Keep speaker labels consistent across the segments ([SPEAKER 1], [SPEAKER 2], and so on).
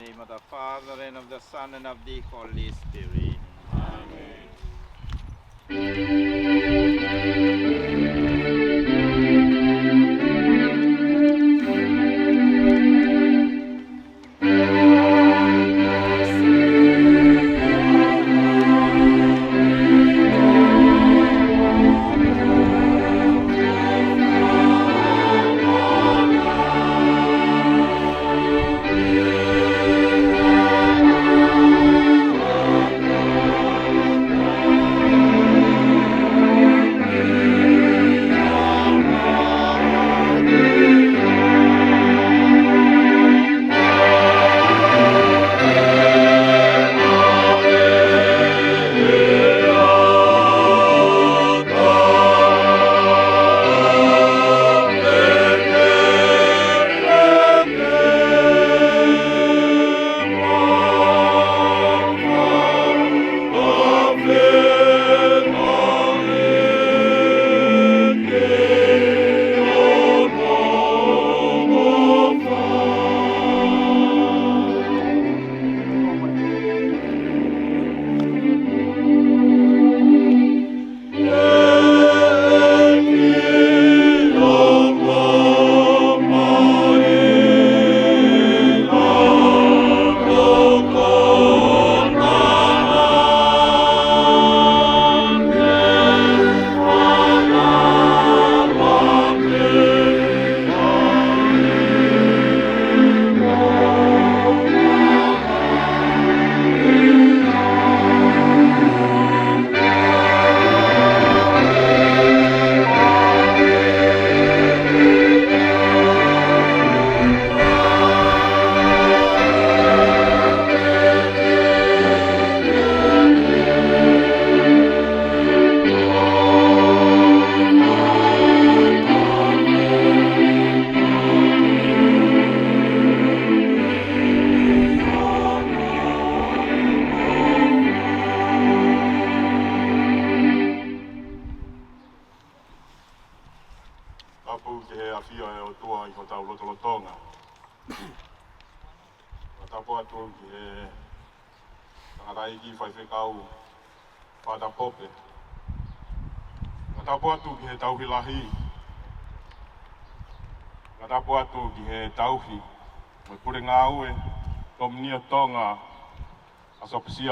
[SPEAKER 1] name of the Father, and of the Son, and of the Holy Spirit.
[SPEAKER 2] Amen.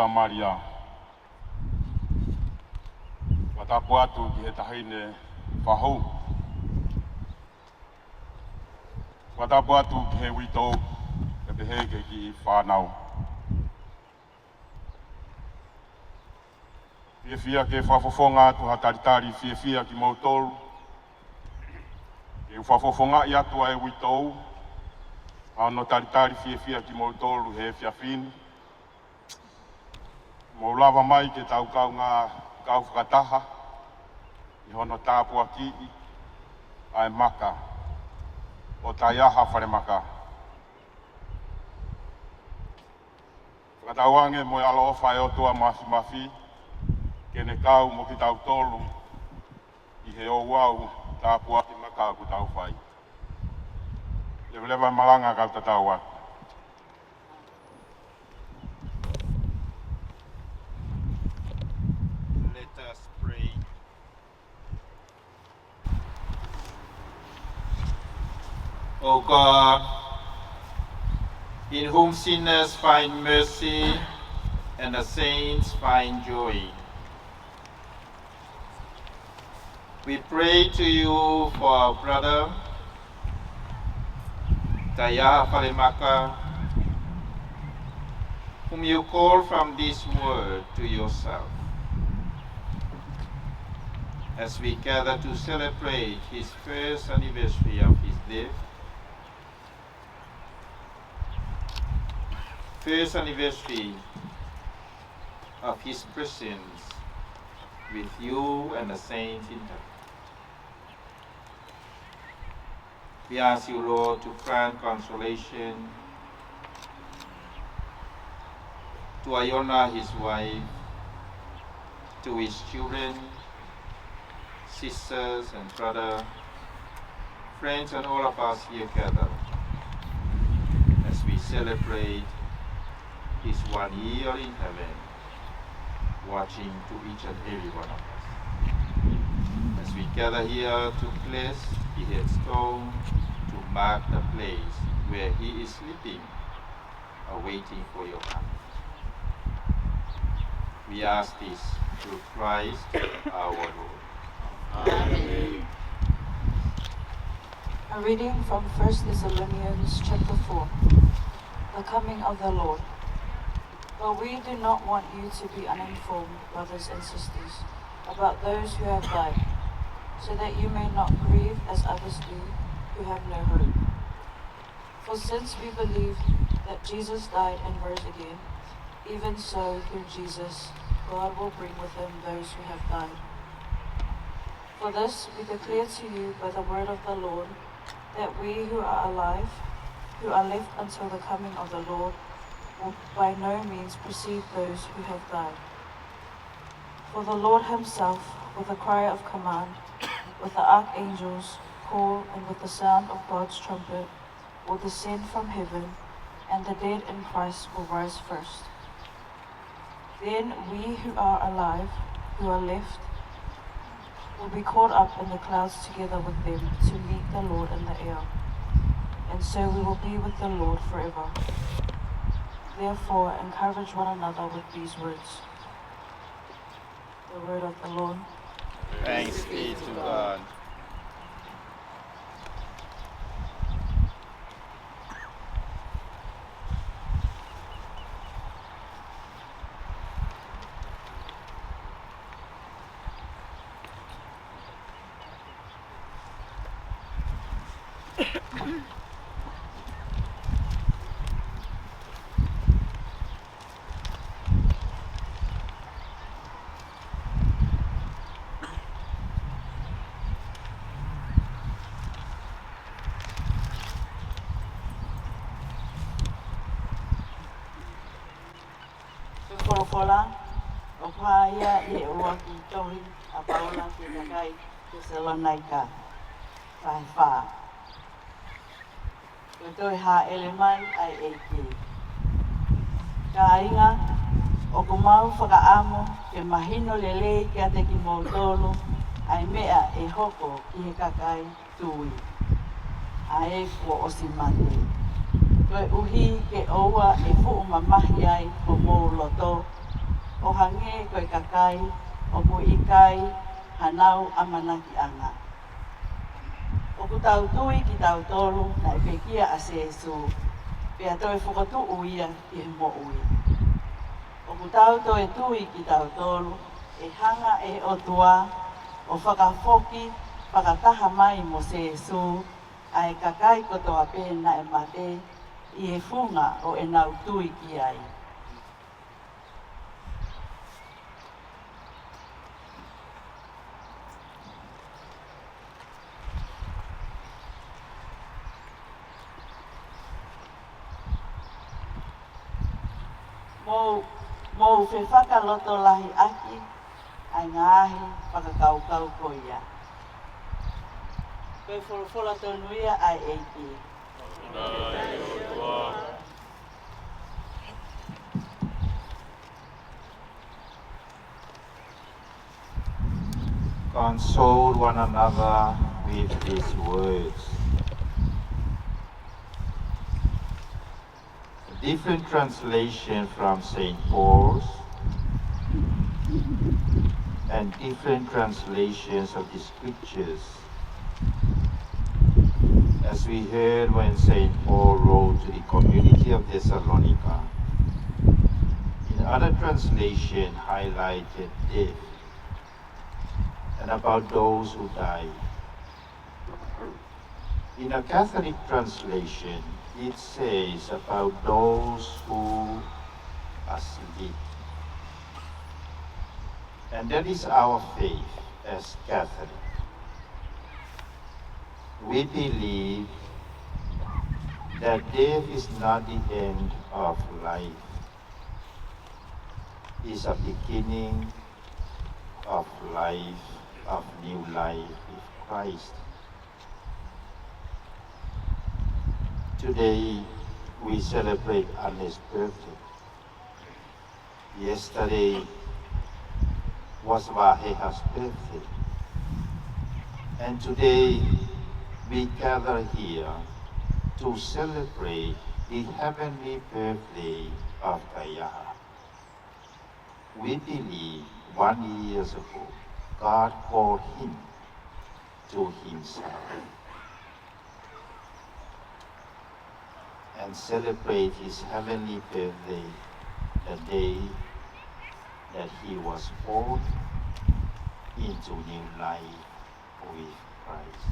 [SPEAKER 3] Maria. Watapu atu ki he tahine whahou. Watapu atu ki he wito e te heke ki whanau. Fia ke whafofonga atu hataritari fia ki mautolu. E whafofonga i atu e wito ano taritari fia ki mautolu he fiafini. Mo lava mai ke tau kau ngā kau whakataha i hono tāpua ki ai Maka o Taiaha Falemaka. Whakatauange mo alo whai o tua mafi ke ne kau mo ki tau tolu i he o wau tāpua ki Maka ku tau whai. Lewa malanga kau tatau atu.
[SPEAKER 1] O God, in whom sinners find mercy and the saints find joy, we pray to you for our brother Taiaha Falemaka, whom you call from this world to yourself. As we gather to celebrate his first anniversary of his death, first anniversary of his presence with you and the saints in heaven. We ask you, Lord, to grant consolation to Iona, his wife, to his children, sisters and brother, friends and all of us here gathered as we celebrate is one here in heaven, watching to each and every one of us. As we gather here to place the headstone, to mark the place where he is sleeping, awaiting for your coming. We ask this through Christ our Lord.
[SPEAKER 2] Amen.
[SPEAKER 4] A reading from 1 Thessalonians chapter 4. The coming of the Lord. But we do not want you to be uninformed, brothers and sisters, about those who have died, so that you may not grieve as others do, who have no hope. For since we believe that Jesus died and rose again, even so through Jesus, God will bring with him those who have died. For this we declare to you by the word of the Lord, that we who are alive, who are left until the coming of the Lord, will by no means precede those who have died. For the Lord himself, with a cry of command, with the archangels' call, and with the sound of God's trumpet, will descend from heaven, and the dead in Christ will rise first. Then we who are alive, who are left, will be caught up in the clouds together with them to meet the Lord in the air. And so we will be with the Lord forever. Therefore, encourage one another with these words. The word of the Lord.
[SPEAKER 2] Thanks be to God.
[SPEAKER 5] Fola, o paia e o aki tohi a paula ki takai te Thessalonica, kai wha. Ko toi ha ele mai ai eiki. Ka inga, o ko mau whakaamo ke mahino lelei kia te ki mautolo, ai mea e hoko ki he kakai tui. A e kua osimate. Koe uhi ke oua e fuu mamahi ai o mou loto, o hange koe kakai, o ku ikai, hanau amanaki anga. O ku tau tui ki tau tolu, na e pekia a sesu, pea toi whakatu uia ki he mo ui. O ku tau toi tui ki tau tolu, e hanga e o tua, o whakafoki, whakataha mai mo sesu, a e kakai kotoa pēna e mate, I e funga o e nau tui ki ai. Mou fe whakaloto lahi aki, ai ngāhi whakakaukau ko ia. Koe wholofola tonuia ai eiki.
[SPEAKER 1] Console one another with these words. A different translation from St. Paul's and different translations of the Scriptures. As we heard when St. Paul wrote to the community of Thessalonica, in other translation highlighted death and about those who died. In a Catholic translation, it says about those who are asleep. And that is our faith as Catholic. We believe that death is not the end of life. It's a beginning of life, of new life with Christ. Today we celebrate Anne's birthday. Yesterday was Vahea's birthday, and today we gather here to celebrate the heavenly birthday of Taiaha. We believe 1 year ago, God called him to himself and celebrate his heavenly birthday the day that he was born into new life with Christ.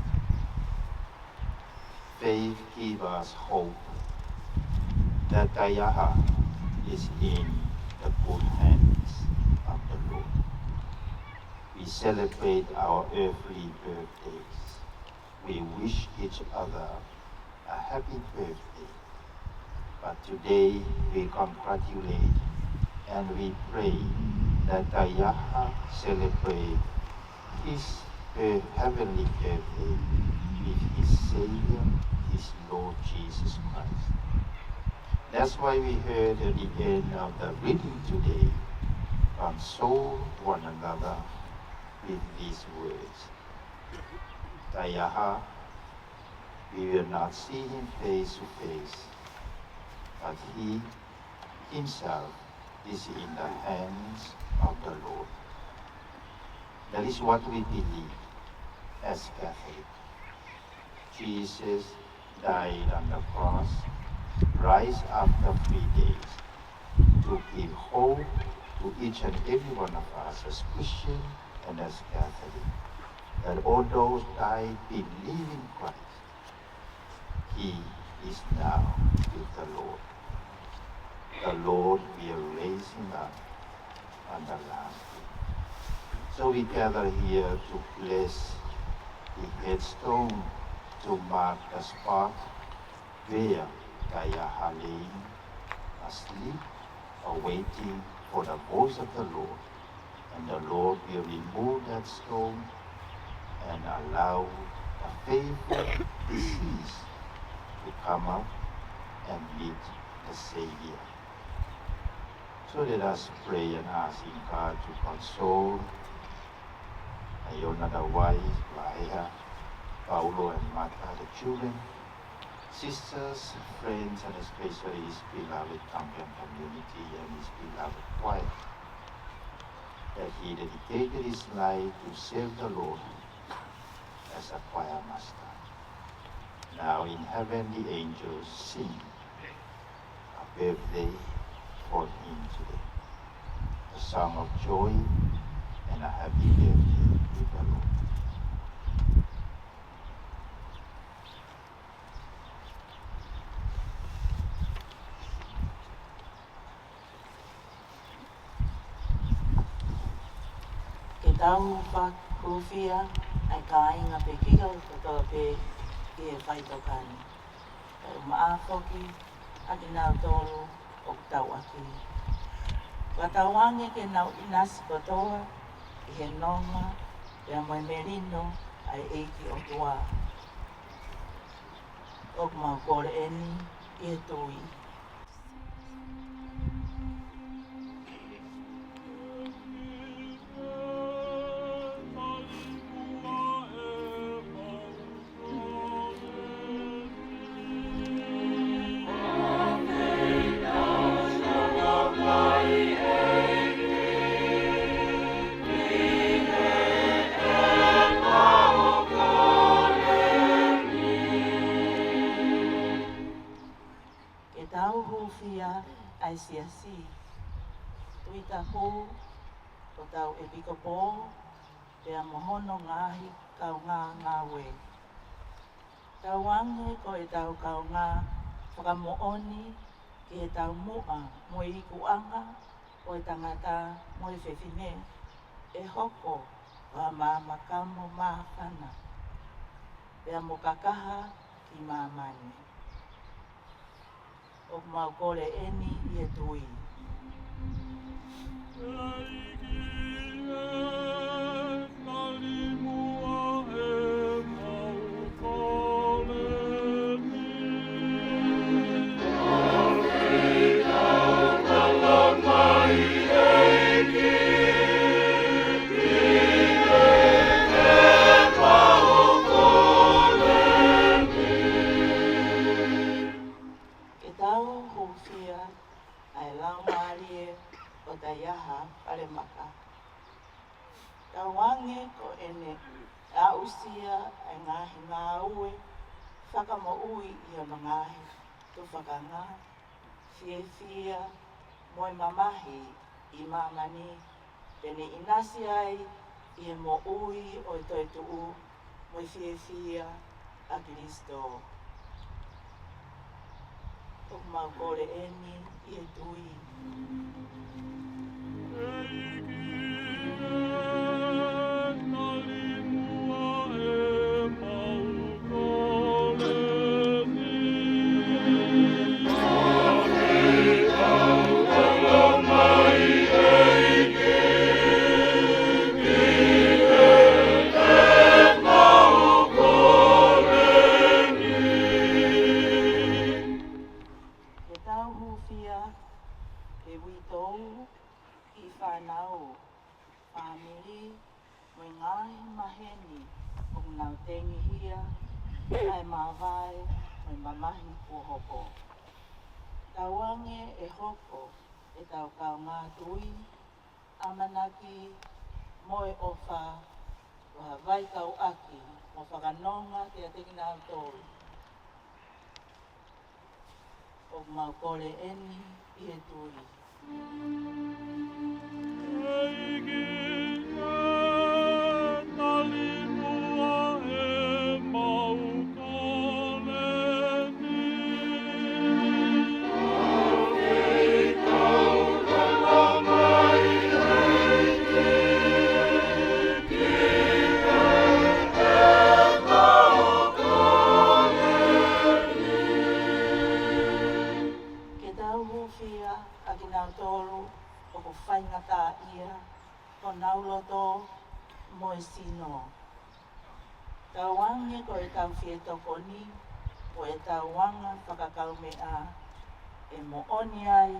[SPEAKER 1] Faith gives us hope that Taiaha is in the good hands of the Lord. We celebrate our earthly birthdays. We wish each other a happy birthday. But today we congratulate and we pray that Taiaha celebrate his heavenly birthday with his Savior, his Lord Jesus Christ. That's why we heard at the end of the reading today, console one another with these words. Taiaha, we will not see him face to face, but he himself is in the hands of the Lord. That is what we believe as Catholics. Jesus died on the cross, rise after 3 days, to give hope to each and every one of us as Christian and as Catholic, that all those died believing Christ, he is now with the Lord. The Lord will raise him up on the last day. So we gather here to bless the headstone to mark the spot where Taiaha lay asleep, awaiting for the voice of the Lord. And the Lord will remove that stone and allow the faithful deceased to come up and meet the Savior. So let us pray and ask God to console Iona, the wife, Vahea, Paulo and Maka, the children, sisters, friends, and especially his beloved Tampian community and his beloved choir, that he dedicated his life to serve the Lord as a choir master. Now in heaven the angels sing a birthday for him today, a song of joy and a happy birthday with the Lord.
[SPEAKER 5] Ke tau whakufia ai ka inga pe kika katoa pe ki e whaitokani. Kai maafoki ati nau tolu o tau aki. Watawange ke nau inasi kotoa i he nonga pe a moe merino ai eiki o tua. O kumau kore eni i he tui. Hufia ai siasi. Tui ta hu o tau e piko pō, te a mohono ngahi kau ngā we. Tau ange ko e tau kau ngā whakamooni ki e tau mua mo i kuanga o e tangata mo i whewhine e hoko Vahamama'o māwhana. Te a mokakaha ki māmani. O mau kore eni i e tui.
[SPEAKER 6] Mai
[SPEAKER 5] Whakamo'ui i o nangahi, tu whakanga, fia, moi mamahi i mamani, pene inasi ai i he mo'ui o i toi tuu, moi fia a Kristo. O mau kore eni i he tui. Ke tau hufia, ke witou, i whanau, whamiri, moi ngahi maheni, o ngau tengi hia, ai mawai, moi mamahi o hoko. Tauange e hoko, e tau kau ngā tui, amanaki, moe ofa, wa vai kau aki, mo whakanonga te ateki nā tōru. O mau kore eni i he tui. Ke tau hufia a ki nau tōru o ko whaingata ia ko nauloto mo e sino. Tau wange ko e tau fie tokoni o e tau wanga whakakau mea e mo oni ai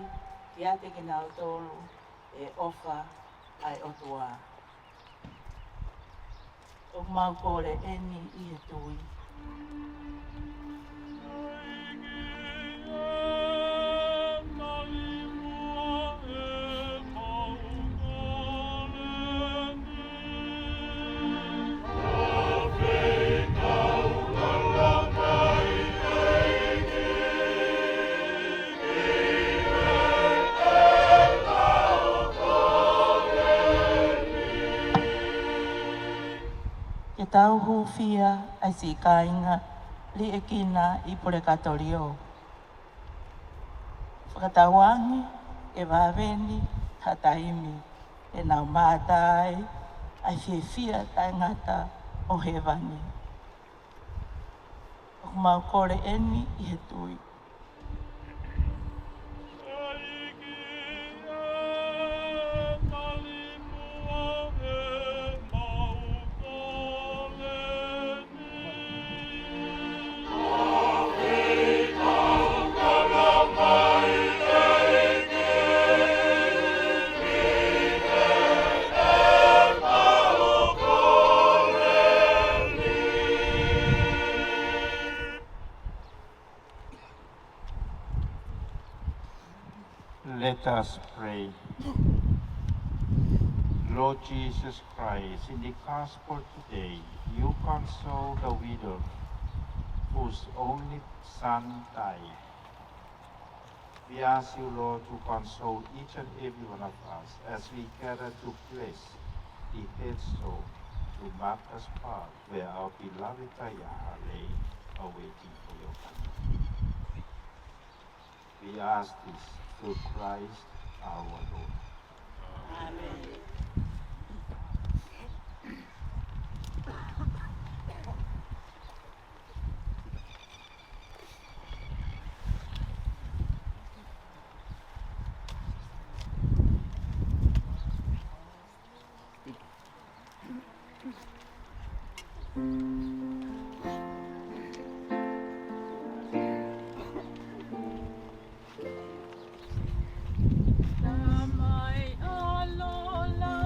[SPEAKER 5] ki ate ki nau tōru e ofa ai otua. O mau kore eni i e tui. Ke tau hufia ai si kāinga li e kina i pore katorio. Whakatawangi e wāweni hataimi e nau mātai ai whiwhia tai ngata o he wani. O mau kore eni i he tui.
[SPEAKER 1] Let us pray. Lord Jesus Christ, in the gospel today, you console the widow whose only son died. We ask you, Lord, to console each and every one of us as we gather to bless the headstone to mark the spot where our beloved Taiaha lay awaiting for your coming. We ask this through Christ our Lord.
[SPEAKER 5] Amen.
[SPEAKER 6] Damai alola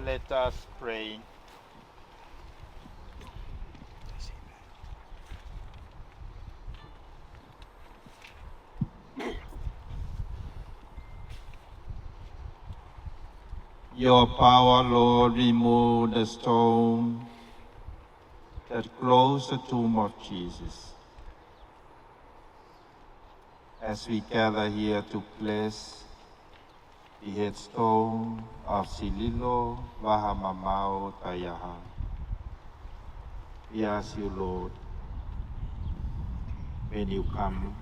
[SPEAKER 2] Let us pray.
[SPEAKER 1] Your power, Lord, remove the stone that closed the tomb of Jesus. As we gather here to place the headstone of Sililo, Vahamama'o, Taiaha, we ask you, Lord, when you come,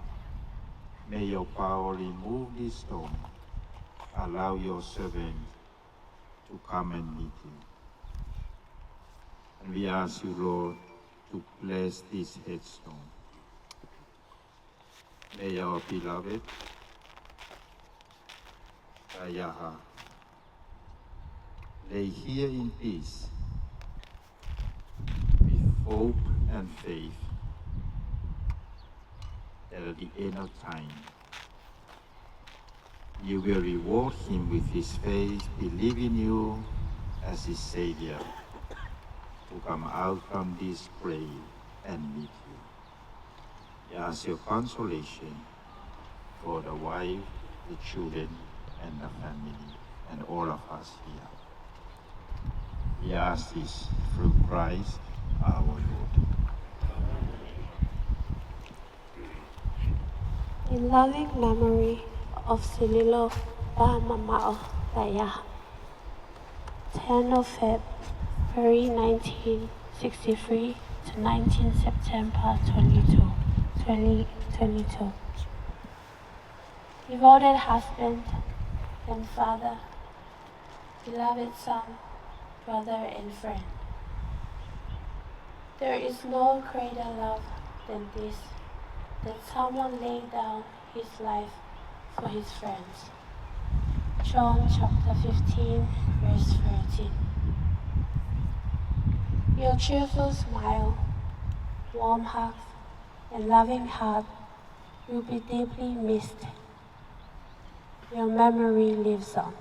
[SPEAKER 1] may your power remove this stone. Allow your servant to come and meet you. And we ask you, Lord, to bless this headstone. May our beloved Taiaha lay here in peace with hope and faith that at the end of time you will reward him with his faith, believe in you as his Savior, to come out from this grave and meet you. We ask your consolation for the wife, the children, and the family, and all of us here. We ask this through Christ our Lord.
[SPEAKER 6] In loving memory of Sililo, Vahamama'o, Taiaha, 10 of February 1963 to 19 September 2022. Devoted husband and father, beloved son, brother and friend. There is no greater love than this, that someone lay down his life for his friends. John chapter 15, verse 13. Your cheerful smile, warm hugs, and loving heart will be deeply missed. Your memory lives on.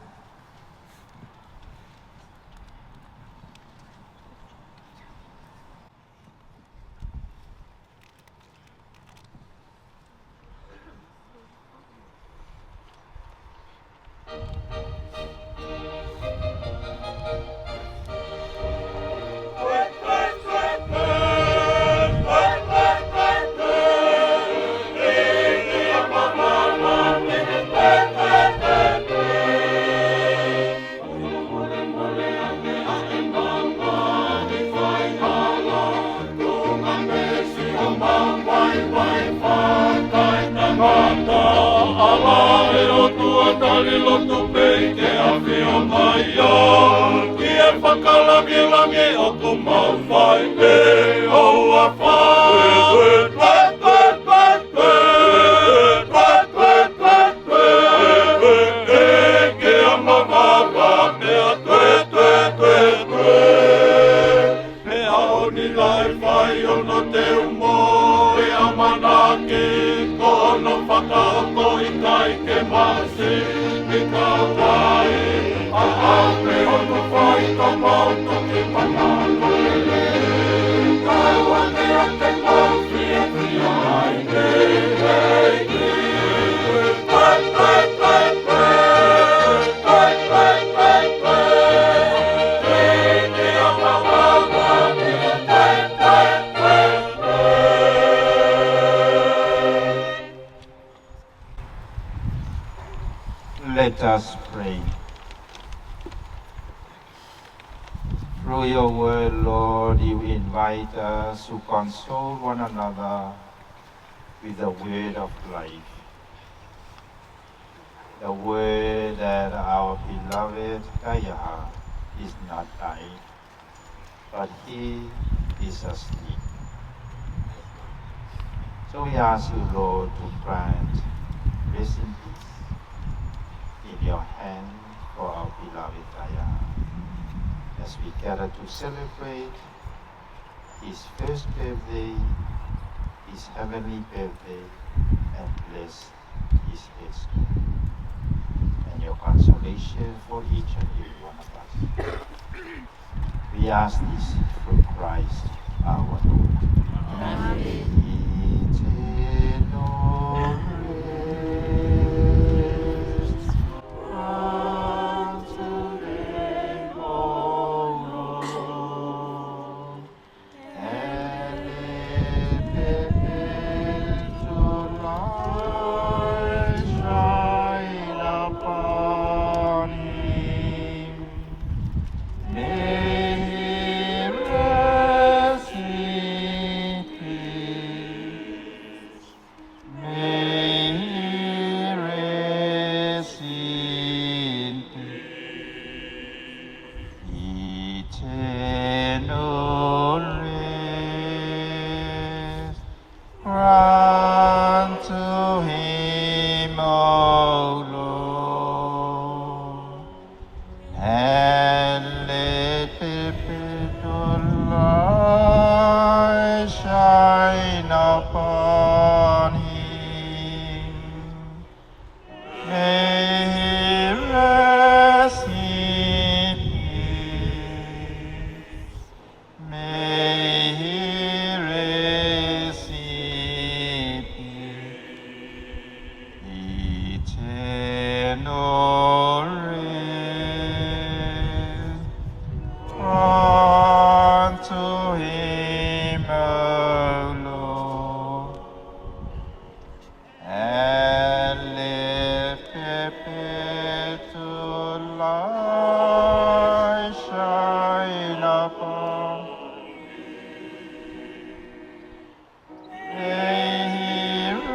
[SPEAKER 1] Let us pray. Through your word, Lord, you invite us to console one another with the word of life. The word that our beloved Taiaha is not dying, but he is asleep. So we ask you, Lord, to grant rest in peace in your hand for our beloved Taiaha, as we gather to celebrate his first birthday, his heavenly birthday, and bless his headstone, and your consolation for each and every one of us. ask this through Christ our Lord.
[SPEAKER 2] Amen.
[SPEAKER 1] Eternal rest unto them, O Lord, and let perpetual light shine upon him. May he rest in peace. May he rest in peace. Eternal rest. Run to him, O Lord, and let perpetual light shine upon him. May he rest in peace. May he rest in peace. Eternal rest. Unto him, O Lord, and let perpetual light shine upon. May he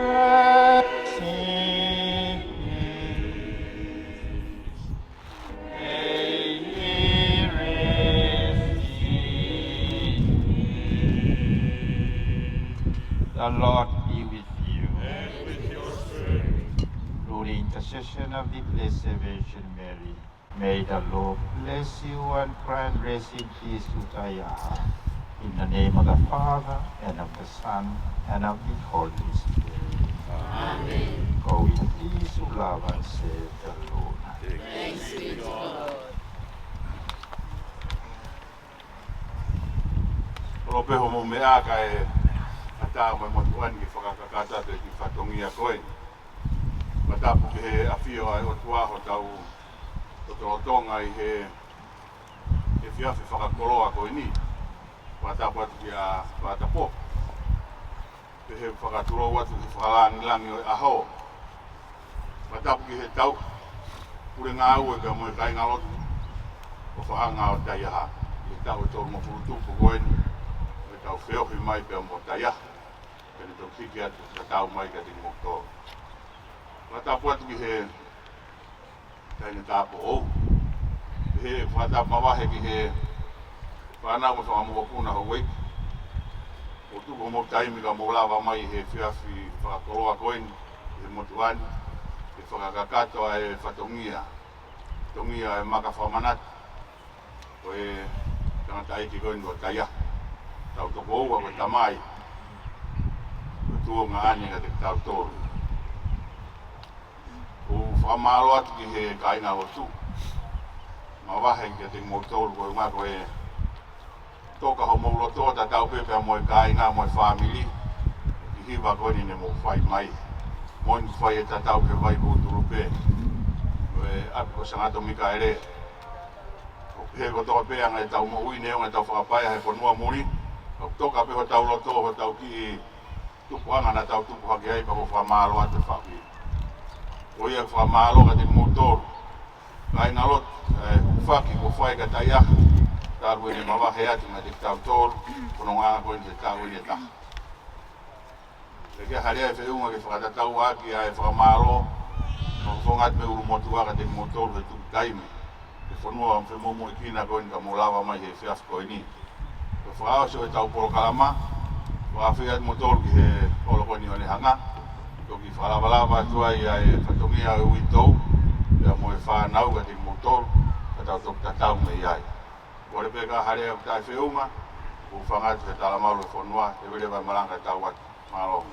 [SPEAKER 1] rest in peace. May he rest in peace. The Lord be with you.
[SPEAKER 2] And with your spirit.
[SPEAKER 1] Through the intercession of the Blessed Virgin Mary, may the Lord bless you and grant rest in peace to Taiaha. In the name of the Father, and of the Son, and of the Holy Spirit.
[SPEAKER 2] Amen.
[SPEAKER 1] Go in peace to love and serve the Lord.
[SPEAKER 2] Thanks be to God.
[SPEAKER 3] Olo peho mo mea ka e ata mo motuan ki whakakakata te ki whatongia koe. Matapu ki he awhio ai o tuaho tau o torotonga i he whiawhi whakakoroa koe ni. Matapu atu ki a whatapo. Te he whakaturo atu ki whakalangilangi o aho. Matapu ki he tau ure ngā ue ka moe kai ngalotu o whahanga o Taiaha. I tau e tōru mo furutupu koe ni. Tau whiohi mai pia mo Taiaha. Pene tau hiki atu ka tau mai ka tiki mokto. Whatapu atu ki he taine tāpo ou. He whatapu mawahe ki he whanau mo whakamukapuna ho weiki. O tuko mo taimi ka mo lawa mai he whiawhi whakakoroa koeni. He motuani. He whakakakato e whatongia. Tongia e Maka Fakamanatu. O e tangata iki koeni o Taiaha. Tau toko ua koe tamai. Koe tuo ngā ani ka te tau tōru. O whakamaro atu ki he kainga o tu. Ma wahe ki te mo tōru koe ngā koe toka ho maulo tōta tau pepe moe kainga moe whamili. Ki hiwa koe ni ne mo whai mai. Moin whai e tatau ke vai kūturu pē. Koe api ko sangato mika ere. He ko toka pēanga e tau mo ui neo e tau whakapaia he ponua muri. Toka pe ho tau loto ho tau ki tupuanga na tau tupu hake ai pa ho whamalo atu whaki. O ia whamalo ka te motor. Kai ngalot whaki ko whai ka Taiaha. Tāru ene mawahe atu na te tau tōru. Kono ngā koe te tau ene taha. E kia harea e whiunga ke whakatatau aki a e whamalo. No whongat me uru motua ka te motor he tupu taimi. E whanua am whemomo i kina koe ka mo lawa mai he whiaf koe ni. Whakao se o tau poro kalama, whakawhia motor ki he olokoni o ne hanga. Toki whalawalawa atua i a e whatongia e ui tau, ea mo e whanau ka te motor, ka tau toki tatau me iai. Kore peka harea o tai whiunga, u whangatu he talamau e whanua, e wile vai maranga tau atu. Malo.